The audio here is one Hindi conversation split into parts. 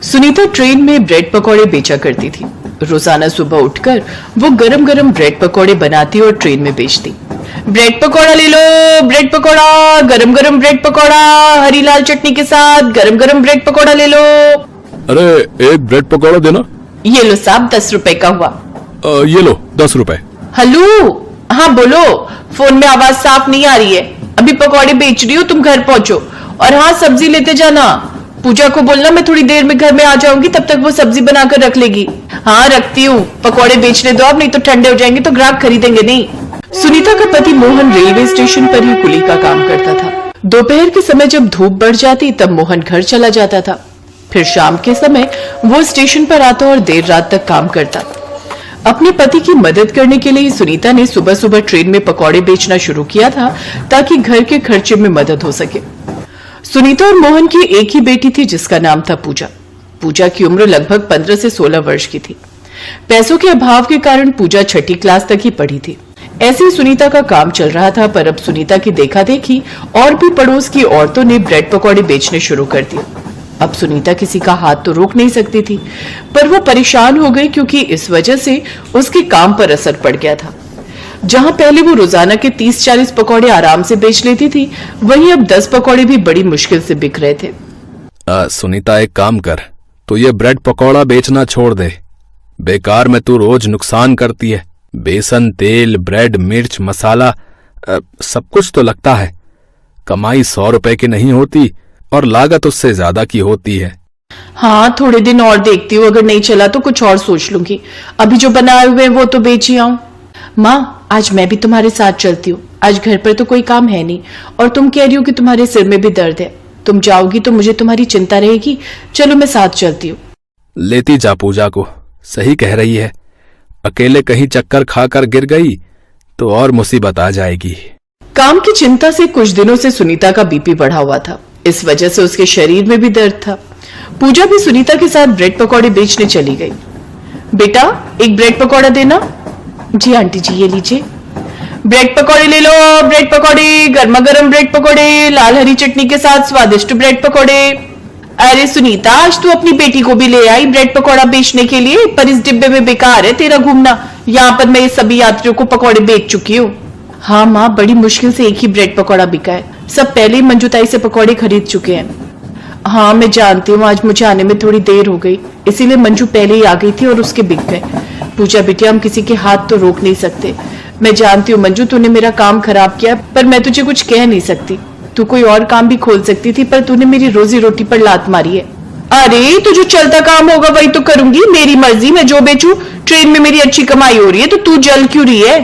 सुनीता ट्रेन में ब्रेड पकौड़े बेचा करती थी। रोजाना सुबह उठकर वो गरम गरम ब्रेड पकौड़े बनाती और ट्रेन में बेचती। ब्रेड पकौड़ा ले लो, ब्रेड पकौड़ा, गरम गरम ब्रेड पकौड़ा, हरी लाल चटनी के साथ गरम गरम ब्रेड पकौड़ा ले लो। अरे एक ब्रेड पकौड़ा देना। ये लो साहब, 10 रुपए का हुआ। ये लो 10 रुपए। हेलो, हाँ बोलो। फोन में आवाज साफ नहीं आ रही है। अभी पकौड़े बेच रही हो, तुम घर पहुंचो। और हाँ, सब्जी लेते जाना। पूजा को बोलना मैं थोड़ी देर में घर में आ जाऊंगी, तब तक वो सब्जी बनाकर रख लेगी। हाँ रखती हूँ, पकौड़े बेचने दो अब, नहीं तो ठंडे हो जाएंगे तो ग्राहक खरीदेंगे नहीं। सुनीता का पति मोहन रेलवे स्टेशन पर ही कुली का काम करता था। दोपहर के समय जब धूप बढ़ जाती तब मोहन घर चला जाता था। फिर शाम के समय वो स्टेशन पर आता और देर रात तक काम करता। अपने पति की मदद करने के लिए सुनीता ने सुबह सुबह ट्रेन में पकौड़े बेचना शुरू किया था ताकि घर के खर्चे में मदद हो सके। सुनीता और मोहन की एक ही बेटी थी जिसका नाम था पूजा। पूजा की उम्र लगभग 15 से 16 वर्ष की थी। पैसों के अभाव के कारण पूजा 6ठी क्लास तक ही पढ़ी थी। ऐसे ही सुनीता का काम चल रहा था, पर अब सुनीता की देखा देखी और भी पड़ोस की औरतों ने ब्रेड पकौड़े बेचने शुरू कर दिए। अब सुनीता किसी का हाथ तो रोक नहीं सकती थी, पर वो परेशान हो गई क्योंकि इस वजह से उसके काम पर असर पड़ गया था। जहां पहले वो रोजाना के 30-40 पकौड़े आराम से बेच लेती थी, वहीं अब 10 पकौड़े भी बड़ी मुश्किल से बिक रहे थे। सुनीता एक काम कर, तू ये ब्रेड पकौड़ा बेचना छोड़ दे। बेकार में तू रोज नुकसान करती है। बेसन, तेल, ब्रेड, मिर्च, मसाला सब कुछ तो लगता है। कमाई 100 रुपए की नहीं होती और लागत उससे ज्यादा की होती है। हाँ, थोड़े दिन और देखती हूँ, अगर नहीं चला तो कुछ और सोच लूंगी। अभी जो बनाए हुए हैं वो तो बेच ही आऊं। माँ, आज मैं भी तुम्हारे साथ चलती हूँ। आज घर पर तो कोई काम है नहीं और तुम कह रही हो कि तुम्हारे सिर में भी दर्द है। तुम जाओगी तो मुझे तुम्हारी चिंता रहेगी। चलो मैं साथ चलती हूँ। लेती जा पूजा को, सही कह रही है। अकेले कहीं चक्कर खाकर गिर गई तो और मुसीबत आ जाएगी। काम की चिंता से कुछ दिनों से सुनीता का बीपी बढ़ा हुआ था। इस वजह से उसके शरीर में भी दर्द था। पूजा भी सुनीता के साथ ब्रेड पकौड़े बेचने चली गई। बेटा, एक ब्रेड पकौड़ा देना। जी आंटी जी, ये लीजिए। ब्रेड पकौड़े ले लो, ब्रेड पकौड़े, गर्मा गर्म ब्रेड पकौड़े, लाल हरी चटनी के साथ स्वादिष्ट ब्रेड पकौड़े। अरे सुनीता, आज तू अपनी बेटी को भी ले आई ब्रेड पकौड़ा बेचने के लिए, पर इस डिब्बे में बेकार है तेरा घूमना। यहाँ पर मैं सभी यात्रियों को पकौड़े बेच चुकी हूँ। हाँ माँ, बड़ी मुश्किल से एक ही ब्रेड पकौड़ा बिका है। सब पहले ही मंजूताई से पकौड़े खरीद चुके हैं। हाँ मैं जानती हूँ, आज मुझे आने में थोड़ी देर हो गई, इसीलिए मंजू पहले ही आ गई थी और उसके बिक गए। पूजा बेटिया, हम किसी के हाथ तो रोक नहीं सकते। मैं जानती हूँ मंजू, तूने मेरा काम खराब किया, पर मैं तुझे कुछ कह नहीं सकती। तू कोई और काम भी खोल सकती थी, पर तूने मेरी रोजी रोटी पर लात मारी है। अरे तो जो चलता काम होगा वही तो करूंगी, मेरी मर्जी, मैं जो बेचूं। ट्रेन में मेरी अच्छी कमाई हो रही है तो तू जल क्यों रही है?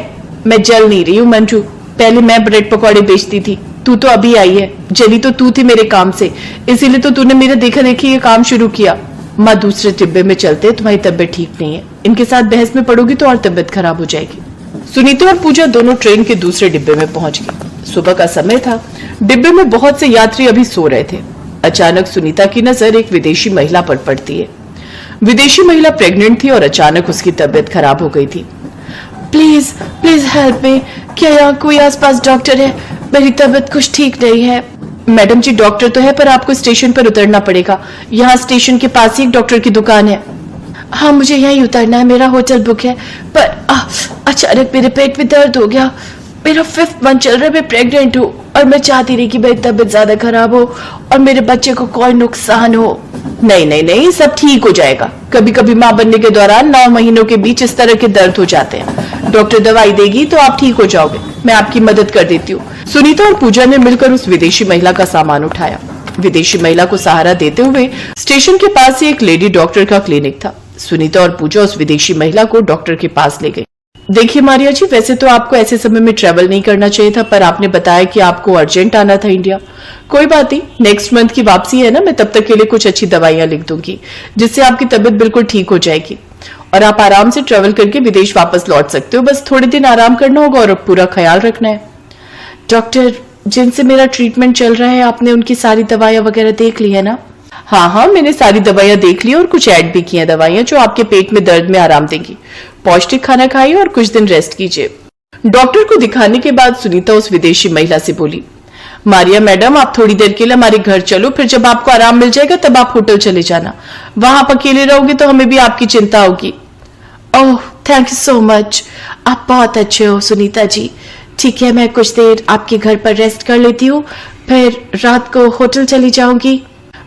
मैं जल नहीं रही हूँ मंजू, पहले मैं ब्रेड पकौड़े बेचती थी, तू तो अभी आई है। जली तो तू थी मेरे काम से, इसीलिए तो तूने मेरा देखा देखी ये काम शुरू किया। माँ, दूसरे डिब्बे में चलते, तुम्हारी तबीयत ठीक नहीं है। इनके साथ बहस में पड़ोगी तो और तबीयत खराब हो जाएगी। सुनीता और पूजा दोनों ट्रेन के दूसरे डिब्बे में पहुंच गई। सुबह का समय था। डिब्बे में बहुत से यात्री अभी सो रहे थे। अचानक सुनीता की नजर एक विदेशी महिला पर पड़ती है। विदेशी महिला प्रेग्नेंट थी और अचानक उसकी तबीयत खराब हो गई थी। प्लीज प्लीज हेल्प मी, क्या यहाँ कोई आसपास डॉक्टर है? मेरी तबीयत कुछ ठीक नहीं है। मैडम जी, डॉक्टर तो है, पर आपको स्टेशन पर उतरना पड़ेगा। यहाँ स्टेशन के पास ही एक डॉक्टर की दुकान है। हाँ, मुझे यहीं उतरना है, मेरा होटल बुक है, पर अचानक मेरे पेट में दर्द हो गया। मेरा 5th मंथ चल रहा है, मैं प्रेग्नेंट हूँ और मैं चाहती नहीं कि मेरी तबीयत ज्यादा खराब हो और मेरे बच्चे को कोई नुकसान हो। नहीं नहीं नहीं, सब ठीक हो जाएगा। कभी कभी माँ बनने के दौरान 9 महीनों के बीच इस तरह के दर्द हो जाते हैं। डॉक्टर दवाई देगी तो आप ठीक हो जाओगे, मैं आपकी मदद कर देती हूँ। सुनीता और पूजा ने मिलकर उस विदेशी महिला का सामान उठाया। विदेशी महिला को सहारा देते हुए स्टेशन के पास ही एक लेडी डॉक्टर का क्लिनिक था। सुनीता और पूजा उस विदेशी महिला को डॉक्टर के पास ले गई। देखिए मारिया जी, वैसे तो आपको ऐसे समय में ट्रेवल नहीं करना चाहिए था, पर आपने बताया कि आपको अर्जेंट आना था इंडिया। कोई बात नहीं, नेक्स्ट मंथ की वापसी है ना, मैं तब तक के लिए कुछ अच्छी दवाइयां लिख दूंगी जिससे आपकी तबीयत बिल्कुल ठीक हो जाएगी और आप आराम से ट्रेवल करके विदेश वापस लौट सकते हो। बस थोड़े दिन आराम करना होगा और पूरा ख्याल रखना है। डॉक्टर जिनसे मेरा ट्रीटमेंट चल रहा है, आपने उनकी सारी दवाइयां वगैरह देख ली है ना? हाँ हाँ, मैंने सारी दवाइयां देख ली और कुछ ऐड भी की हैं दवाइयां जो आपके पेट में दर्द में आराम देंगी। पौष्टिक खाना खाइए और कुछ दिन रेस्ट कीजिए। डॉक्टर को दिखाने के बाद सुनीता उस विदेशी महिला से बोली, मारिया मैडम, आप थोड़ी देर के लिए हमारे घर चलो, फिर जब आपको आराम मिल जाएगा तब आप होटल चले जाना। वहां आप अकेले रहोगे तो हमें भी आपकी चिंता होगी। ओह, थैंक यू सो मच, आप बहुत अच्छे हो सुनीता जी। ठीक है, मैं कुछ देर आपके घर पर रेस्ट कर लेती हूँ, फिर रात को होटल चली जाऊंगी।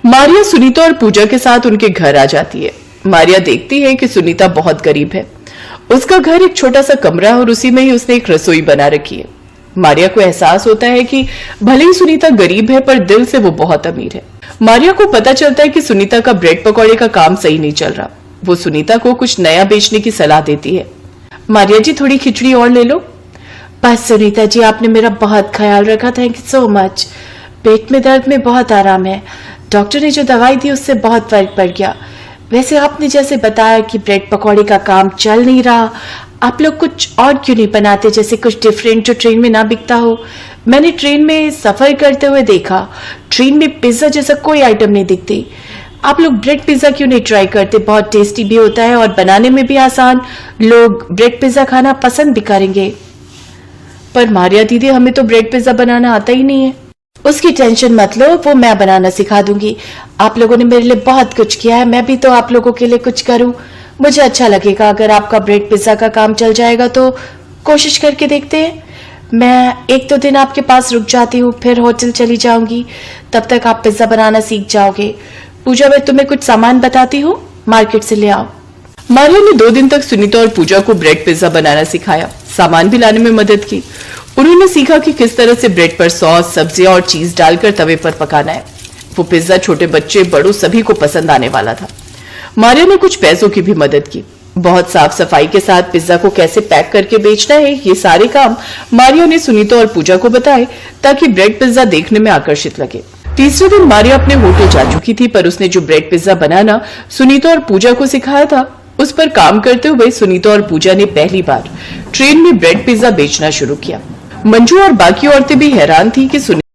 मारिया सुनीता और पूजा के साथ उनके घर आ जाती है। मारिया देखती है कि सुनीता बहुत गरीब है। उसका घर एक छोटा सा कमरा है और उसी में ही उसने एक रसोई बना रखी है। मारिया को एहसास होता है कि भले ही सुनीता गरीब है पर दिल से वो बहुत अमीर है। मारिया को पता चलता है कि सुनीता का ब्रेड पकौड़े का काम सही नहीं चल रहा। वो सुनीता को कुछ नया बेचने की सलाह देती है। मारिया जी, थोड़ी खिचड़ी और ले लो। बस सुनीता जी, आपने मेरा बहुत ख्याल रखा, थैंक यू सो मच। पेट में दर्द में बहुत आराम है, डॉक्टर ने जो दवाई दी उससे बहुत फर्क पड़ गया। वैसे आपने जैसे बताया कि ब्रेड पकौड़े का काम चल नहीं रहा, आप लोग कुछ और क्यों नहीं बनाते, जैसे कुछ डिफरेंट जो ट्रेन में ना बिकता हो। मैंने ट्रेन में सफर करते हुए देखा, ट्रेन में पिज्जा जैसा कोई आइटम नहीं दिखती। आप लोग ब्रेड पिज्जा क्यों नहीं ट्राई करते, बहुत टेस्टी भी होता है और बनाने में भी आसान, लोग ब्रेड पिज्जा खाना पसंद भी करेंगे। पर मारिया दीदी, हमें तो ब्रेड पिज्जा बनाना आता ही नहीं है। उसकी टेंशन मत लो, वो मैं बनाना सिखा दूंगी। आप लोगों ने मेरे लिए बहुत कुछ किया है, मैं भी तो आप लोगों के लिए कुछ करूं। मुझे अच्छा लगेगा अगर आपका ब्रेड पिज्जा का काम चल जाएगा तो कोशिश करके देखते हैं। मैं एक दो दिन आपके पास रुक जाती हूँ, फिर होटल चली जाऊंगी, तब तक आप पिज्जा बनाना सीख जाओगे। पूजा, मैं तुम्हें कुछ सामान बताती हूँ, मार्केट से ले आओ। मारिया ने 2 दिन तक सुनीता और पूजा को ब्रेड पिज्जा बनाना सिखाया, सामान भी लाने में मदद की। उन्होंने सीखा कि किस तरह से ब्रेड पर सॉस, सब्जियां और चीज डालकर तवे पर पकाना है। वो पिज्जा छोटे बच्चे बड़ों सभी को पसंद आने वाला था। मारिया ने कुछ पैसों की भी मदद की। बहुत साफ सफाई के साथ पिज्जा को कैसे पैक करके बेचना है, ये सारे काम मारिया ने सुनीता और पूजा को बताए ताकि ब्रेड पिज्जा देखने में आकर्षित लगे। तीसरे दिन मारिया अपने होटल जा चुकी थी, पर उसने जो ब्रेड पिज्जा बनाना सुनीता और पूजा को सिखाया था, उस पर काम करते हुए सुनीता और पूजा ने पहली बार ट्रेन में ब्रेड पिज्जा बेचना शुरू किया। मंजू और बाकी औरतें भी हैरान थी कि